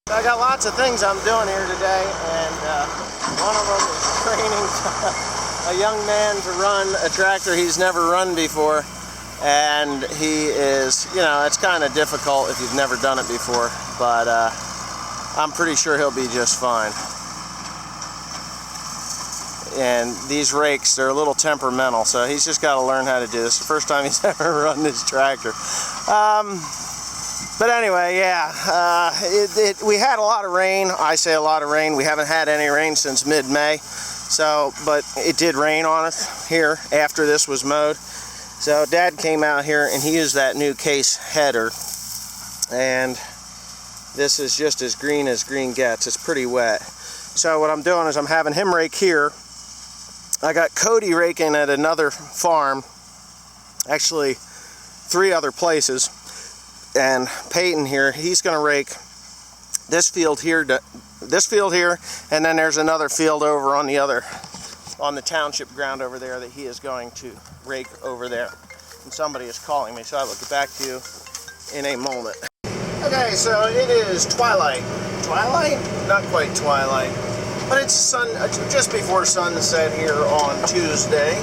I got lots of things I'm doing here today, and one of them is training a young man to run a tractor he's never run before. And he is, you know, it's kind of difficult if you've never done it before, but I'm pretty sure he'll be just fine. And these rakes, they're a little temperamental, so he's just got to learn how to do this. The first time he's ever run this tractor. But anyway, yeah, we had a lot of rain. I say a lot of rain. We haven't had any rain since mid-May. So, but it did rain on us here after this was mowed. So Dad came out here and he used that new Case header. And this is just as green gets. It's pretty wet. So what I'm doing is I'm having him rake here. I got Cody raking at another farm. Actually, 3 other places. And Peyton here, he's going to rake this field here, and then there's another field over on the township ground over there that he is going to rake over there. And somebody is calling me, so I will get back to you in a moment. Okay, so it is twilight. Twilight? Not quite twilight, but it's just before sunset here on Tuesday.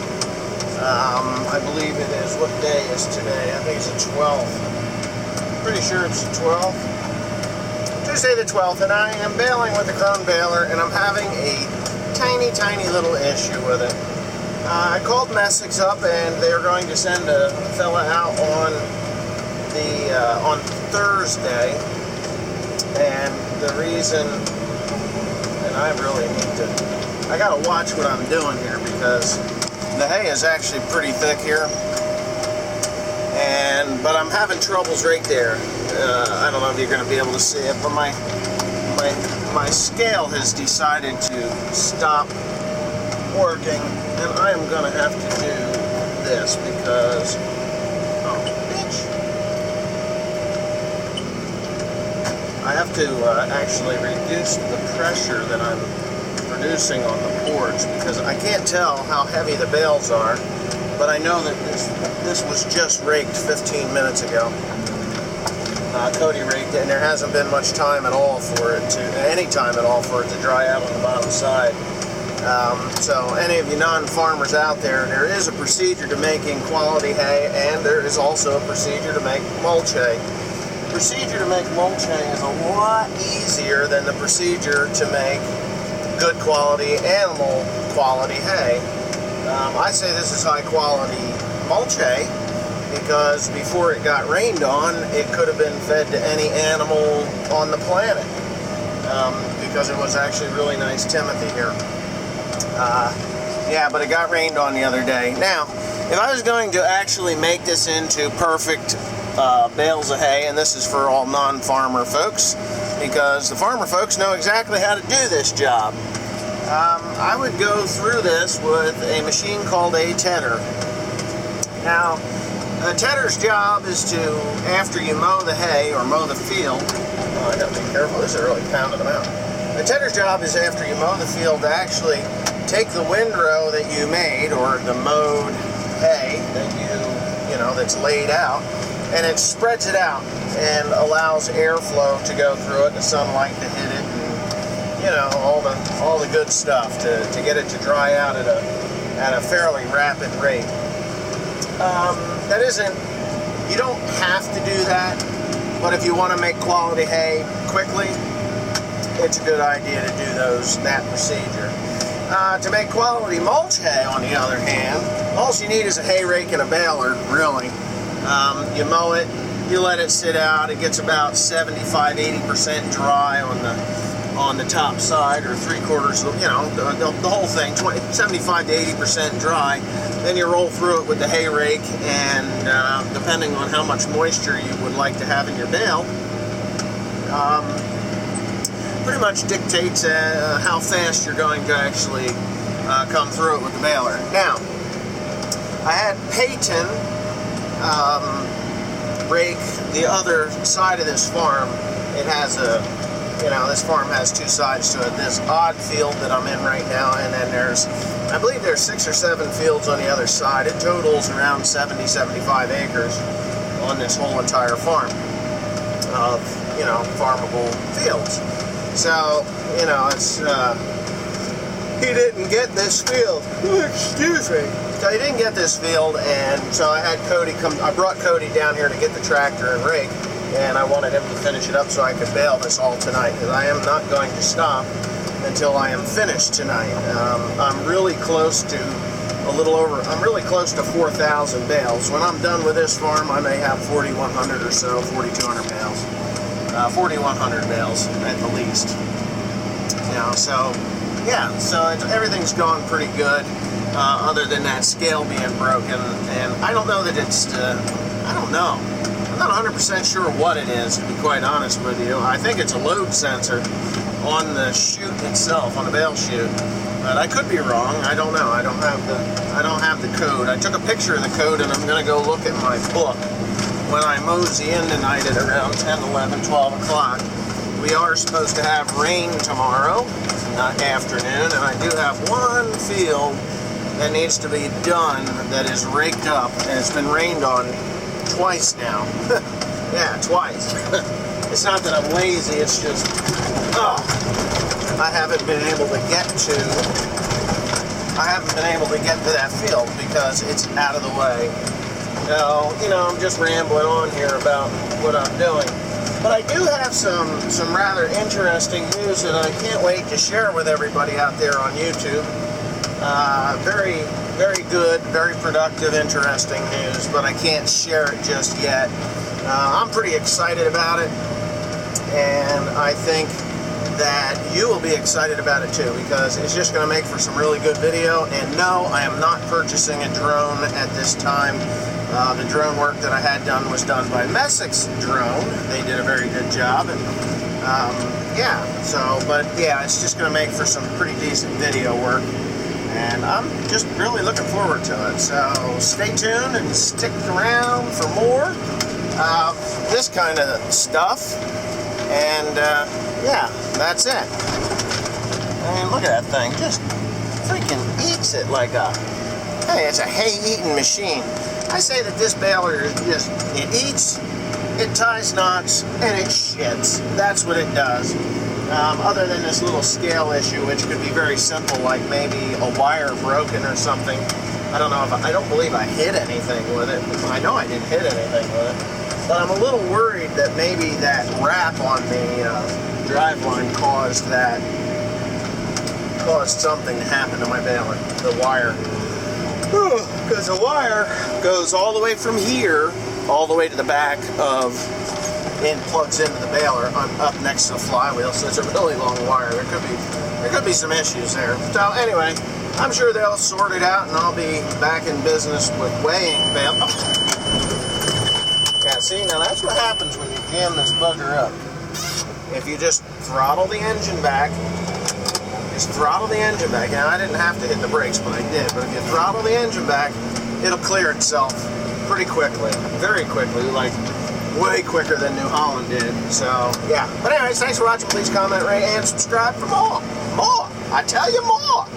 I believe it is, what day is today? I think it's the 12th. Pretty sure it's the 12th. Tuesday the 12th, and I am baling with the Krone baler, and I'm having a tiny little issue with it. I called Messick's up, and they're going to send a fella out on Thursday. And the reason, and I really need to, I gotta watch what I'm doing here because the hay is actually pretty thick here. But I'm having troubles right there. I don't know if you're going to be able to see it, but my scale has decided to stop working, and I am going to have to do this because, oh, bitch, I have to actually reduce the pressure that I'm producing on the boards because I can't tell how heavy the bales are. But I know that this was just raked 15 minutes ago. Cody raked it, and there hasn't been much time at all for it to, any time at all for it to dry out on the bottom side. So any of you non-farmers out there, there is a procedure to making quality hay, and there is also a procedure to make mulch hay. The procedure to make mulch hay is a lot easier than the procedure to make good quality, animal quality hay. I say this is high quality mulch hay because before it got rained on, it could have been fed to any animal on the planet because it was actually really nice Timothy here. Yeah, but it got rained on the other day. Now, if I was going to actually make this into perfect bales of hay, and this is for all non-farmer folks, because the farmer folks know exactly how to do this job. I would go through this with a machine called a tedder. Now, a tedder's job is to, after you mow the hay or mow the field, oh, I gotta be careful, this is really pounding them out. A tedder's job is after you mow the field to actually take the windrow that you made, or the mowed hay that you know, that's laid out, and it spreads it out and allows airflow to go through it, the sunlight to hit it, and, you know, all the good stuff to get it to dry out at a fairly rapid rate. That isn't, you don't have to do that, but if you want to make quality hay quickly, it's a good idea to do that procedure. To make quality mulch hay, on the other hand, all you need is a hay rake and a baler, really. You mow it, you let it sit out, it gets about 75–80% dry on the top side, or 3/4, you know, the whole thing, 75–80% dry. Then you roll through it with the hay rake, and depending on how much moisture you would like to have in your bale, pretty much dictates how fast you're going to actually come through it with the baler. Now, I had Peyton rake the other side of this farm. It has you know, this farm has 2 sides to it. This odd field that I'm in right now, and then I believe there's 6 or 7 fields on the other side. It totals around 70–75 acres on this whole entire farm of you know, farmable fields. So, you know, it's, he didn't get this field. Excuse me. So he didn't get this field, and so I had Cody come, I brought Cody down here to get the tractor and rake, and I wanted him to finish it up so I could bale this all tonight, because I am not going to stop until I am finished tonight. I'm really close to I'm really close to 4,000 bales. When I'm done with this farm, I may have 4,100 or so, 4,200 bales. 4,100 bales at the least. You know, so yeah, so everything's gone pretty good, other than that scale being broken. And I don't know that it's, I don't know. I'm not 100% sure what it is, to be quite honest with you. I think it's a load sensor on the chute itself, on the bale chute. But I could be wrong. I don't know. I don't have the code. I took a picture of the code, and I'm going to go look at my book when I mosey in tonight at around 10, 11, 12 o'clock. We are supposed to have rain tomorrow afternoon, and I do have one field that needs to be done that is raked up, and it's been rained on twice now. Yeah, twice. It's not that I'm lazy, it's just, I haven't been able to get to that field because it's out of the way. So, you know, I'm just rambling on here about what I'm doing. But I do have some rather interesting news that I can't wait to share with everybody out there on YouTube. Very, very good, very productive, interesting news, but I can't share it just yet. I'm pretty excited about it, and I think that you will be excited about it too, because it's just going to make for some really good video. And no, I am not purchasing a drone at this time. The drone work that I had done was done by Messick's Drone. They did a very good job, and yeah, so, but yeah, it's just going to make for some pretty decent video work, and I'm just really looking forward to it. So stay tuned and stick around for more this kind of stuff. And yeah, that's it. I mean, look at that thing. Just freaking eats it like a, hey, it's a hay-eating machine. I say that this baler is just, it eats, it ties knots, and it shits. That's what it does. Other than this little scale issue, which could be very simple, like maybe a wire broken or something. I don't know if I don't believe I hit anything with it. I know I didn't hit anything with it. But I'm a little worried that maybe that wrap on the driveline caused something to happen to my baler, the wire. Because the wire goes all the way from here, all the way to the back of, and plugs into the baler up next to the flywheel, so it's a really long wire. There could be some issues there. So anyway, I'm sure they'll sort it out, and I'll be back in business with weighing bale. Yeah, see, now that's what happens when you jam this bugger up. If you just throttle the engine back, Now, I didn't have to hit the brakes, but I did. But if you throttle the engine back, it'll clear itself pretty quickly, very quickly, like way quicker than New Holland did. So, yeah. But anyways, thanks for watching. Please comment, rate, and subscribe for more. More! I tell you, more!